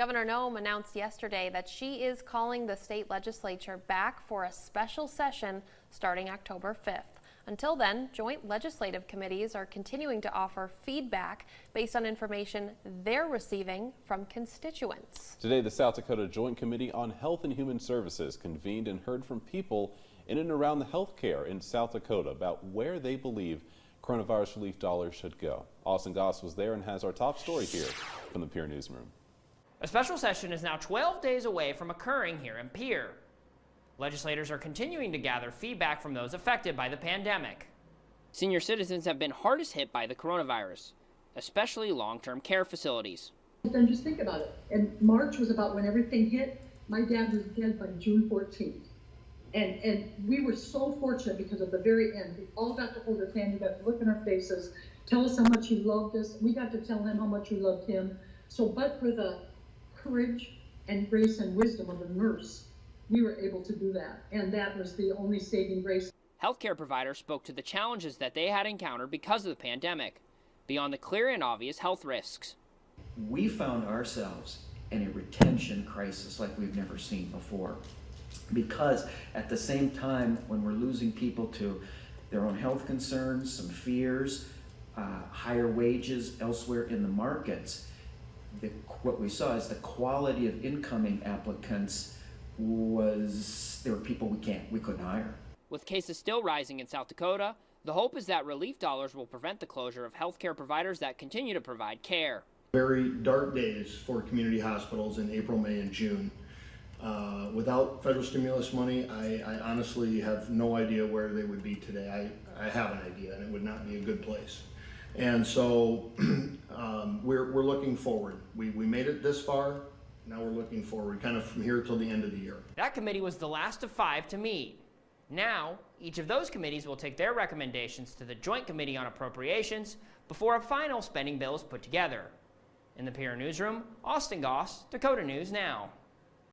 Governor Noem announced yesterday that she is calling the state legislature back for a special session starting October 5th. Until then, joint legislative committees are continuing to offer feedback based on information they're receiving from constituents. Today, the South Dakota Joint Committee on Health and Human Services convened and heard from people in and around the health care in South Dakota about where they believe coronavirus relief dollars should go. Austin Goss was there and has our top story here from the Pierre Newsroom. A special session is now 12 days away from occurring here in Pierre. Legislators are continuing to gather feedback from those affected by the pandemic. Senior citizens have been hardest hit by the coronavirus, especially long-term care facilities. Then just think about it. And March was about when everything hit. My dad was dead by June 14th. And we were so fortunate because at the very end, we all got to hold his hand, we got to look in our faces, tell us how much he loved us. We got to tell him how much we loved him. So, but for the courage and grace and wisdom of a nurse, we were able to do that. And that was the only saving grace. Healthcare providers spoke to the challenges that they had encountered because of the pandemic, beyond the clear and obvious health risks. We found ourselves in a retention crisis like we've never seen before. Because at the same time, when we're losing people to their own health concerns, some fears, higher wages elsewhere in the markets, what we saw is the quality of incoming applicants there were people we couldn't hire. With cases still rising in South Dakota, the hope is that relief dollars will prevent the closure of healthcare providers that continue to provide care. Very dark days for community hospitals in April, May, and June. Without federal stimulus money, I honestly have no idea where they would be today. I have an idea, and it would not be a good place. And so we're looking forward. We made it this far. Now we're looking forward, kind of from here till the end of the year. That committee was the last of 5 to meet. Now, each of those committees will take their recommendations to the Joint Committee on Appropriations before a final spending bill is put together. In the Pierre Newsroom, Austin Goss, Dakota News Now.